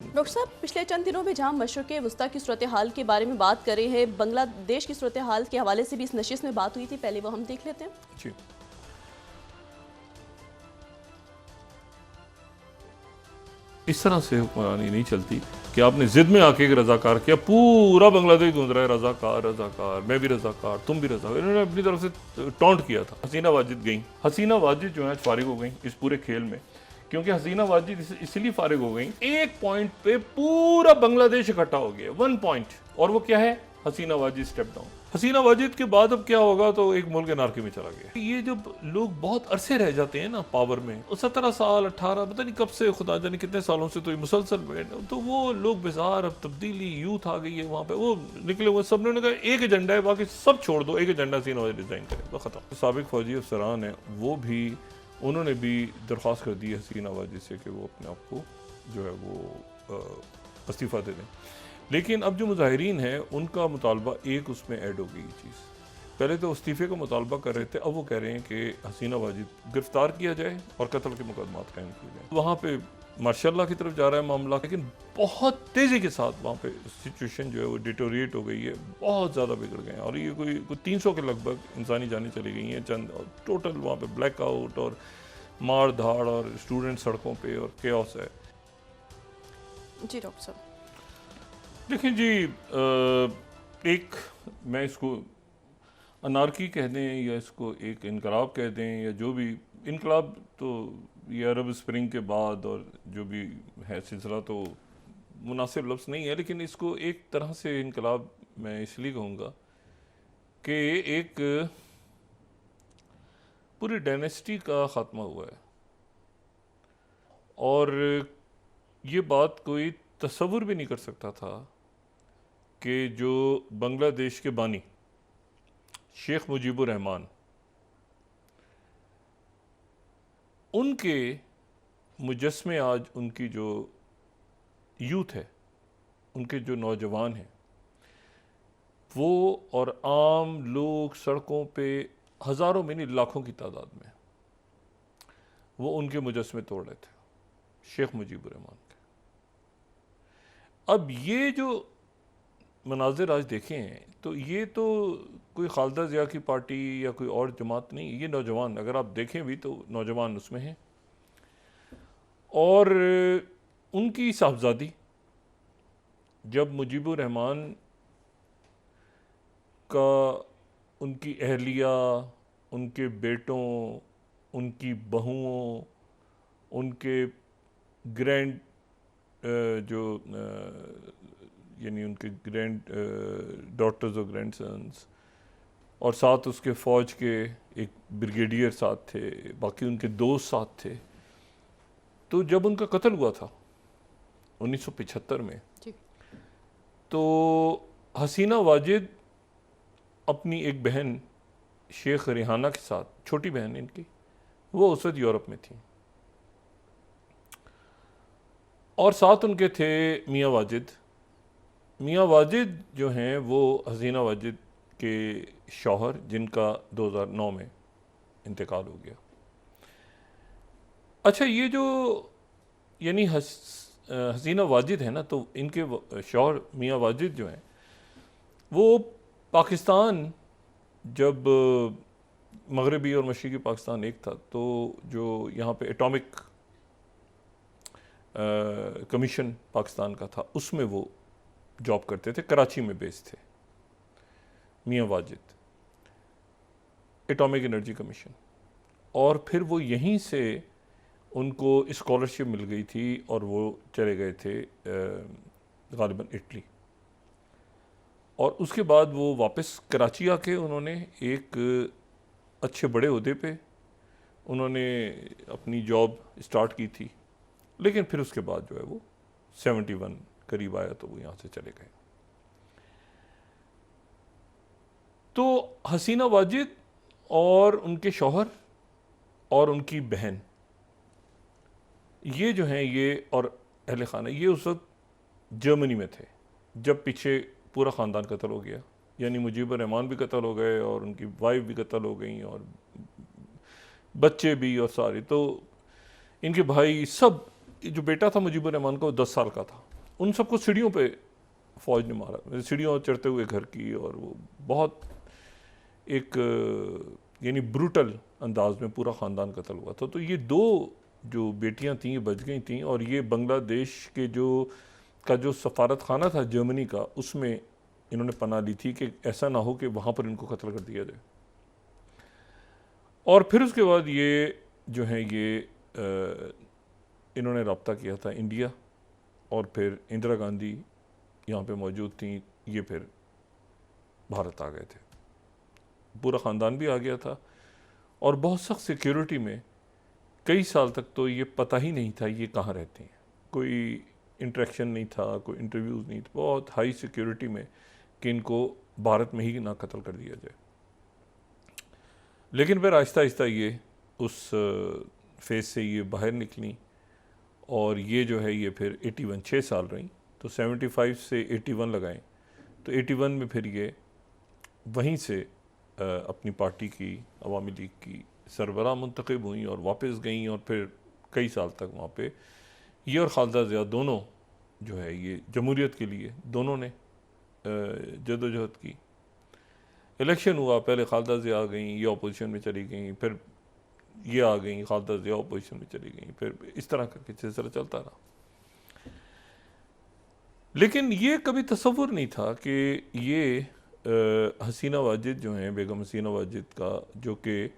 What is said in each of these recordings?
Doctor साहब, पिछले चंद दिनों में जहां मशरक़ वस्ता की सूरत हाल के बारे में बात कर रहे हैं, बांग्लादेश की सूरत हाल के हवाले से भी इस नशिस्त में बात हुई थी। पहले वो हम देख लेते हैं। जी। इस तरह से हुक्मरानी नहीं चलती कि आपने जिद में आके एक रजाकार किया, पूरा बांग्लादेश गूंज रहा है रजाकार रजाकार, मैं भी रजाकार, तुम भी रजाकार। इन्होंने अपनी तरफ से टॉन्ट किया था। हसीना वाजिद गई। हसीना वाजिद जो है फारिग हो गई इस पूरे खेल में, क्योंकि हसीना वाजिद इसलिए फारिग हो गई, एक पॉइंट पे पूरा बांग्लादेश इकट्ठा हो गया, 1 पॉइंट, और वो क्या है? हसीना वाजिद स्टेप डाउन। हसीना वाजिद के बाद अब क्या होगा, तो एक मुल्क अनारकी में चला गया। ये जब लोग बहुत अरसे रह जाते हैं ना पावर में, 17 साल 18 पता नहीं कब से, खुदा जाने कितने सालों से तो ये मुसलसल बैठे, तो वो लोग बेजार, अब तब्दीली यूथ आ गई है वहाँ पे, वो निकले हुए सब ने कहा एक एजेंडा है, बाकी सब छोड़ दो, एक एजेंडा हसीना वाजिद डिजाइन करे तो खत्म। साबिक फौजी अफसरान है, वो भी उन्होंने भी दरख्वास्त कर दी हसीना वाजिद से कि वो अपने आप को जो है वो इस्तीफ़ा दे दें। लेकिन अब जो मुजाहिरीन हैं उनका मुतालबा एक उसमें ऐड हो गई चीज़। पहले तो इस्तीफ़े का मुतालबा कर रहे थे, अब वो कह रहे हैं कि हसीना वाजिद गिरफ्तार किया जाए और कत्ल के मुकदमात कायम किए जाए। वहाँ पे मार्शल्लाह की तरफ जा रहा है मामला, लेकिन बहुत तेज़ी के साथ वहाँ पे सिचुएशन जो है वो डिटोरिएट हो गई है, बहुत ज़्यादा बिगड़ गए हैं, और ये कोई 300 के लगभग इंसानी जानें चली गई हैं चंद, और टोटल वहाँ पे ब्लैकआउट और मार धाड़ और स्टूडेंट सड़कों पे और केओस है। जी डॉक्टर साहब, देखिए जी, एक मैं इसको अनारकी कह दें या इसको एक इनकलाब कह दें या जो भी, इनकलाब तो ये अरब स्प्रिंग के बाद और जो भी है सिलसिला तो मुनासिब लफ्ज़ नहीं है, लेकिन इसको एक तरह से इनकलाब मैं इसलिए कहूँगा कि एक पूरी डायनेस्टी का ख़ात्मा हुआ है, और ये बात कोई तसव्वुर भी नहीं कर सकता था कि जो बांग्लादेश के बानी शेख मुजीबुर रहमान, उनके मुजस्मे आज उनकी जो यूथ है, उनके जो नौजवान हैं वो, और आम लोग सड़कों पे हज़ारों में नहीं लाखों की तादाद में वो उनके मुजस्मे तोड़ रहे थे शेख मुजीबुर रहमान के। अब ये जो मनाजिर आज देखे हैं, तो ये तो कोई खालिदा ज़िया की पार्टी या कोई और जमात नहीं, ये नौजवान, अगर आप देखें भी तो नौजवान उसमें हैं, और उनकी साहबजादी जब मुजीबुर रहमान का, उनकी अहलिया, उनके बेटों, उनकी बहुओं, उनके ग्रैंड जो यानी उनके ग्रैंड डॉटर्स और ग्रैंड सन्स, और साथ उसके फ़ौज के एक ब्रिगेडियर साथ थे, बाकी उनके दोस्त साथ थे, तो जब उनका कत्ल हुआ था 1975 में, तो हसीना वाजिद अपनी एक बहन शेख रिहाना के साथ, छोटी बहन इनकी, वो उस वक्त यूरोप में थी, और साथ उनके थे मियाँ वाजिद। मियाँ वाजिद जो हैं वो हसीना वाजिद के शौहर, जिनका 2009 में इंतकाल हो गया। अच्छा, ये जो यानी हसीना वाजिद है ना, तो इनके शौहर मियाँ वाजिद जो हैं वो पाकिस्तान, जब मगरबी और मशरिकी पाकिस्तान एक था, तो जो यहाँ पे एटॉमिक कमीशन पाकिस्तान का था, उसमें वो जॉब करते थे, कराची में बेस थे मियाँ वाजिद, एटॉमिक एनर्जी कमीशन, और फिर वो यहीं से उनको स्कॉलरशिप मिल गई थी और वो चले गए थे गालिबन इटली, और उसके बाद वो वापस कराची आके उन्होंने एक अच्छे बड़े ओहदे पे उन्होंने अपनी जॉब स्टार्ट की थी, लेकिन फिर उसके बाद जो है वो 71 करीब आया तो वो यहाँ से चले गए। तो हसीना वाजिद और उनके शौहर और उनकी बहन, ये जो हैं, ये और अहले खाना, ये उस वक्त जर्मनी में थे जब पीछे पूरा ख़ानदान कत्ल हो गया, यानी मुजीबुर रहमान भी कत्ल हो गए और उनकी वाइफ भी कत्ल हो गई और बच्चे भी और सारे, तो इनके भाई सब, जो बेटा था मुजीबुर रहमान का वो 10 साल का था, उन सबको सीढ़ियों पे फौज ने मारा, सीढ़ियों चढ़ते हुए घर की, और वो बहुत एक यानी ब्रूटल अंदाज में पूरा ख़ानदान कत्ल हुआ था। तो ये दो जो बेटियां थीं ये बच गई थीं, और ये बांग्लादेश के जो सफारत खाना था जर्मनी का, उसमें इन्होंने पनाह ली थी कि ऐसा ना हो कि वहाँ पर इनको कत्ल कर दिया जाए। और फिर उसके बाद ये जो है ये इन्होंने रब्ता किया था इंडिया, और फिर इंदिरा गांधी यहाँ पे मौजूद थी, ये फिर भारत आ गए थे, पूरा ख़ानदान भी आ गया था, और बहुत सख्त सिक्योरिटी में कई साल तक तो ये पता ही नहीं था ये कहाँ रहते हैं, कोई इंटरेक्शन नहीं था, कोई इंटरव्यूज़ नहीं था, बहुत हाई सिक्योरिटी में कि इनको भारत में ही ना कत्ल कर दिया जाए। लेकिन फिर आहिस्ता आहिस्ता ये उस फेज़ से ये बाहर निकली, और ये जो है ये फिर 81 6 साल रही, तो 75 से 81 लगाएं तो 81 में फिर ये वहीं से अपनी पार्टी की, अवामी लीग की सरबराह मुंतखब हुई और वापस गई, और फिर कई साल तक वहाँ पे ये और खालिदा ज़िया दोनों जो है ये जमहूरियत के लिए दोनों ने जदोजहद की। इलेक्शन हुआ, पहले खालिदा ज़िया आ गई, ये अपोजिशन में चली गई, फिर ये आ गई, खालिदा ज़िया अपोजिशन में चली गई, फिर इस तरह करके सिलसिला चलता रहा। लेकिन ये कभी तसव्वुर नहीं था कि ये हसीना वाजिद जो हैं, बेगम हसीना वाजिद का जो कि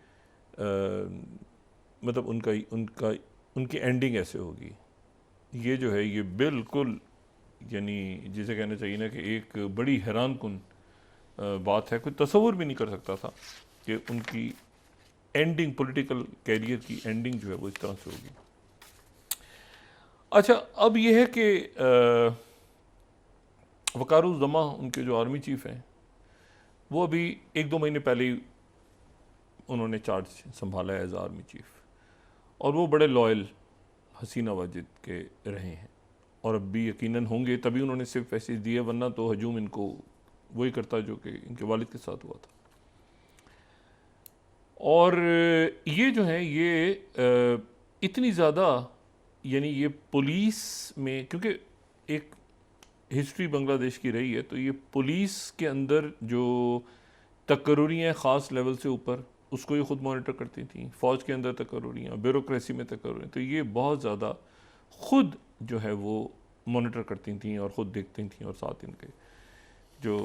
मतलब उनकी एंडिंग ऐसे होगी। ये जो है ये बिल्कुल यानी जिसे कहना चाहिए ना कि एक बड़ी हैरान कुन बात है, कोई तसव्वुर भी नहीं कर सकता था कि उनकी एंडिंग, पॉलिटिकल कैरियर की एंडिंग जो है वो इस तरह से होगी। अच्छा, अब ये है कि वकारुज़्ज़मा उनके जो आर्मी चीफ़ हैं वो अभी 1-2 महीने पहले ही उन्होंने चार्ज संभाला है एज आर्मी चीफ़, और वो बड़े लॉयल हसीना वाजिद के रहे हैं, और अब भी यकीनन होंगे, तभी उन्होंने सिर्फ मैसेज दिए, वरना तो हजूम इनको वही करता जो कि इनके वालिद के साथ हुआ था। और ये जो है ये इतनी ज़्यादा यानी ये पुलिस में, क्योंकि एक हिस्ट्री बांग्लादेश की रही है, तो ये पुलिस के अंदर जो तकर्रुरियाँ ख़ास लेवल से ऊपर, उसको ये ख़ुद मॉनिटर करती थी, फ़ौज के अंदर तकर्रुरियाँ, ब्यूरोक्रेसी में तकर्रुरियाँ, तो ये बहुत ज़्यादा ख़ुद जो है वो मॉनिटर करती थी और ख़ुद देखती थी, और साथ इनके जो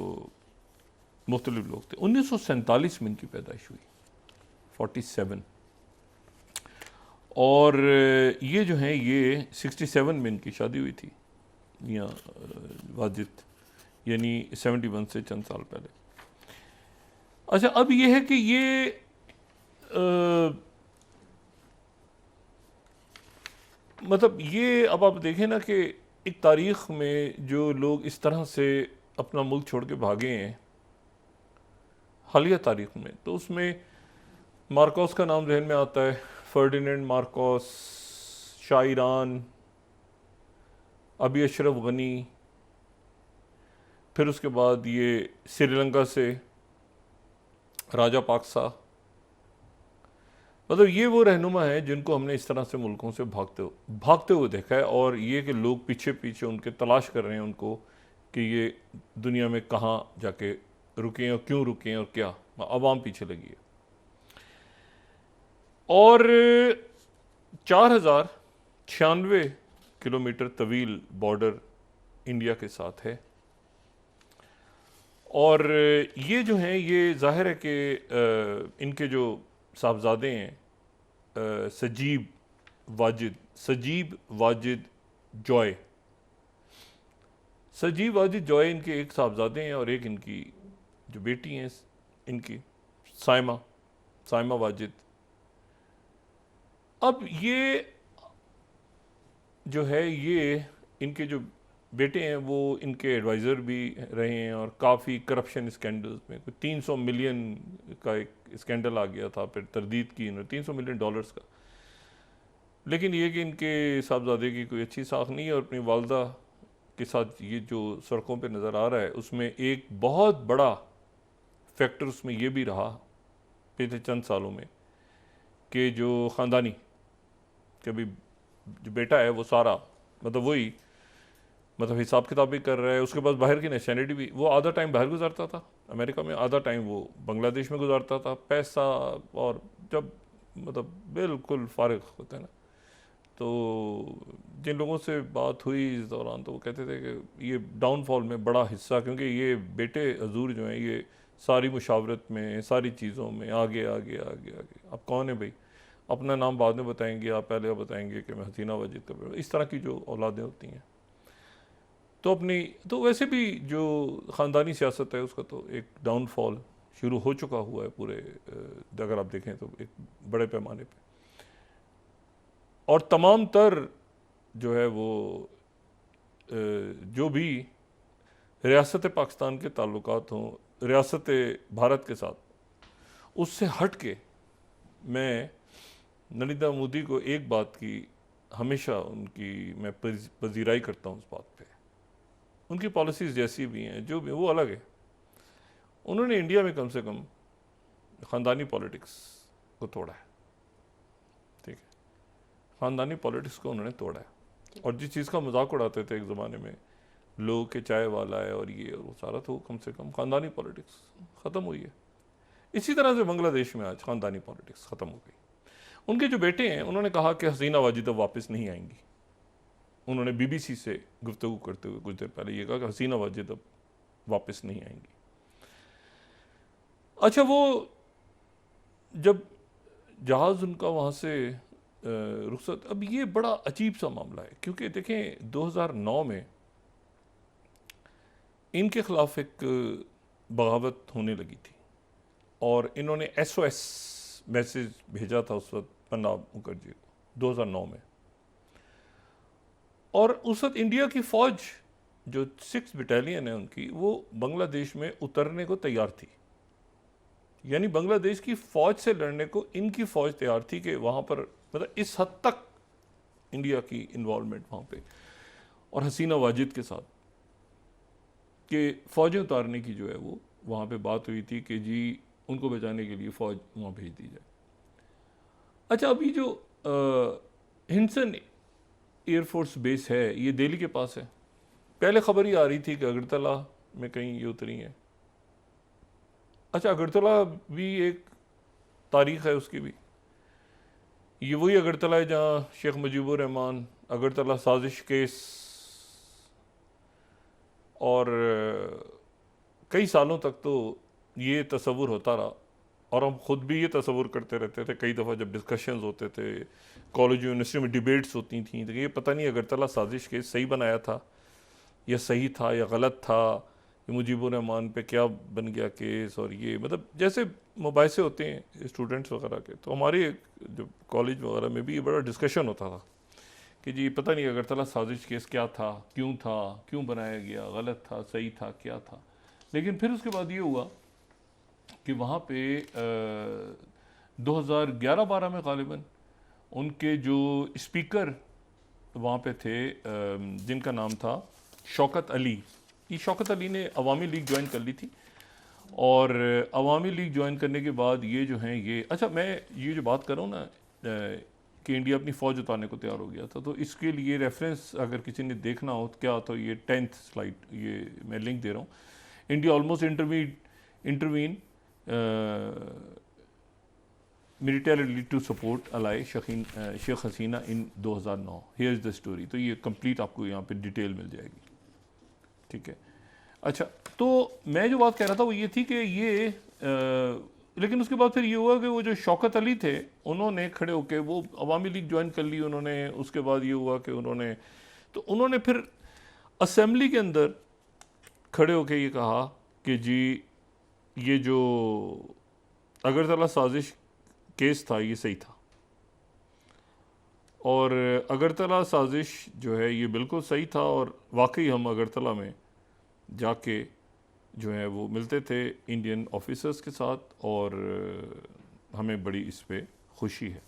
मुख्तलिफ लोग थे। 1947 में इनकी पैदाइश हुई, 47, और ये जो है ये 67 में इनकी शादी हुई थी या वाजिद, यानी 71 से चंद साल पहले। अच्छा, अब ये है कि ये मतलब ये अब आप देखें ना कि एक तारीख़ में जो लोग इस तरह से अपना मुल्क छोड़ के भागे हैं हालिया तारीख़ में, तो उसमें मार्कोस का नाम जहन में आता है, फर्डिनेंड मार्कोस, शाह ईरान, अभी अशरफ गनी, फिर उसके बाद ये श्रीलंका से राजा पाकसा, मतलब ये वो रहनुमा हैं जिनको हमने इस तरह से मुल्कों से भागते हुए देखा है, और ये कि लोग पीछे पीछे उनके तलाश कर रहे हैं उनको कि ये दुनिया में कहाँ जाके रुके और क्यों रुके और क्या, अवाम पीछे लगी है। और 4096 किलोमीटर तवील बॉर्डर इंडिया के साथ है, और ये जो हैं ये ज़ाहिर है कि इनके जो साहबजादे हैं सजीब वाजिद जॉय इनके एक साहबजादे हैं, और एक इनकी जो बेटी हैं इनकी साइमा वाजिद। अब ये जो है ये इनके जो बेटे हैं वो इनके एडवाइज़र भी रहे हैं, और काफ़ी करप्शन स्कैंडल्स में, कोई 300 मिलियन का एक स्कैंडल आ गया था, फिर तरदीद की इन्होंने $300 मिलियन का। लेकिन ये कि इनके साहबजादे की कोई अच्छी साख नहीं है, और अपनी वालदा के साथ ये जो सड़कों पे नज़र आ रहा है उसमें एक बहुत बड़ा फैक्टर उसमें ये भी रहा पिछले चंद सालों में कि जो ख़ानदानी, कि अभी जो बेटा है वो सारा मतलब वही मतलब हिसाब किताब भी कर रहा है, उसके पास बाहर की नेशनलिटी भी, वो आधा टाइम बाहर गुजारता था अमेरिका में, आधा टाइम वो बांग्लादेश में गुजारता था, पैसा और जब मतलब बिल्कुल फारिग होते हैं ना। तो जिन लोगों से बात हुई इस दौरान तो वो कहते थे कि ये डाउनफॉल में बड़ा हिस्सा, क्योंकि ये बेटे हजूर जो हैं ये सारी मुशावरत में, सारी चीज़ों में आगे आगे आगे आगे। अब कौन है भाई, अपना नाम बाद में बताएंगे, आप पहले बताएंगे कि मैं हसीना वाजिद का बेटा, इस तरह की जो औलादें होती हैं। तो अपनी तो वैसे भी जो ख़ानदानी सियासत है उसका तो एक डाउनफॉल शुरू हो चुका हुआ है पूरे, अगर आप देखें तो एक बड़े पैमाने पे। और तमाम तर जो है वो जो भी रियासत पाकिस्तान के ताल्लुकात हों रियासत भारत के साथ, उससे हट के मैं नरेंद्र मोदी को एक बात की हमेशा उनकी मैं पजीराई करता हूँ उस बात पे। उनकी पॉलिसीज़ जैसी भी हैं, जो भी, वो अलग है। उन्होंने इंडिया में कम से कम ख़ानदानी पॉलिटिक्स को तोड़ा है, ठीक है, ख़ानदानी पॉलिटिक्स को उन्होंने तोड़ा है। और जिस चीज़ का मजाक उड़ाते थे एक ज़माने में लोग के चाय वाला है और ये और वो सारा, तो कम से कम ख़ानदानी पॉलिटिक्स ख़त्म हुई है। इसी तरह से बांग्लादेश में आज ख़ानदानी पॉलिटिक्स ख़त्म हो गई। उनके जो बेटे हैं उन्होंने कहा कि हसीना वाजिद अब वापस नहीं आएंगी। उन्होंने बीबीसी से गुफ्तगू करते हुए कुछ देर पहले ये कहा कि हसीना वाजिद अब वापस नहीं आएंगी। अच्छा, वो जब जहाज़ उनका वहाँ से रुखसत, अब ये बड़ा अजीब सा मामला है, क्योंकि देखें 2009 में इनके ख़िलाफ़ एक बगावत होने लगी थी और इन्होंने SOS मैसेज भेजा था उस वक्त प्रणब मुखर्जी को 2009 में। और उस वक्त इंडिया की फ़ौज जो 6 बटालियन है उनकी, वो बांग्लादेश में उतरने को तैयार थी। यानी बांग्लादेश की फ़ौज से लड़ने को इनकी फ़ौज तैयार थी कि वहाँ पर, मतलब इस हद तक इंडिया की इन्वॉल्वमेंट वहाँ पे, और हसीना वाजिद के साथ कि फ़ौजें उतारने की जो है वो वहाँ पे बात हुई थी कि जी उनको बचाने के लिए फ़ौज वहाँ भेज दी जाए। अच्छा, अभी जो हिंसन एयरफोर्स बेस है ये दिल्ली के पास है। पहले खबर ही आ रही थी कि अगरतला में कहीं ये उतरी हैं। अच्छा, अगरतला भी एक तारीख़ है उसकी भी, ये वही अगरतला है जहाँ शेख मुजीबुर रहमान अगरतला साजिश केस, और कई सालों तक तो ये तसव्वुर होता रहा और हम ख़ुद भी ये तसव्वुर करते रहते थे। कई दफ़ा जब डिस्कशंस होते थे, कॉलेज यूनिवर्सिटी में डिबेट्स होती थी, तो ये पता नहीं अगरतला साजिश केस सही बनाया था या सही था या गलत था, मुजीबुर रहमान पे क्या बन गया केस, और ये मतलब जैसे मुबाहिसे होते हैं स्टूडेंट्स वगैरह के, तो हमारे जो कॉलेज वगैरह में भी ये बड़ा डिस्कशन होता था कि जी पता नहीं अगरतला साजिश केस क्या था, क्यों बनाया गया, गलत था, सही था, क्या था। लेकिन फिर उसके बाद ये हुआ कि वहाँ पे 2011-12 में गालिबन उनके जो स्पीकर वहाँ पे थे, जिनका नाम था शौकत अली, ये शौकत अली ने अवामी लीग ज्वाइन कर ली थी, और अवामी लीग ज्वाइन करने के बाद ये जो हैं ये, अच्छा मैं ये जो बात कर रहा हूँ ना कि इंडिया अपनी फ़ौज उतारने को तैयार हो गया था, तो इसके लिए रेफरेंस अगर किसी ने देखना हो तो क्या, तो ये 10th स्लाइड, ये मैं लिंक दे रहा हूँ। India almost intervene militarily to support ally Sheikh Hasina in 2009। Here is the story. तो ये कंप्लीट आपको यहाँ पे डिटेल मिल जाएगी, ठीक है। अच्छा, तो मैं जो बात कह रहा था वो ये थी कि ये लेकिन उसके बाद फिर ये हुआ कि वो जो शौकत अली थे उन्होंने खड़े होकर वो अवामी लीग ज्वाइन कर ली उन्होंने। उसके बाद ये हुआ कि उन्होंने फिर असेंबली के अंदर खड़े होकर ये कहा कि जी ये जो अगरतला साजिश केस था ये सही था, और अगरतला साजिश जो है ये बिल्कुल सही था, और वाकई हम अगरतला में जाके जो है वो मिलते थे इंडियन ऑफिसर्स के साथ, और हमें बड़ी इस पे खुशी है।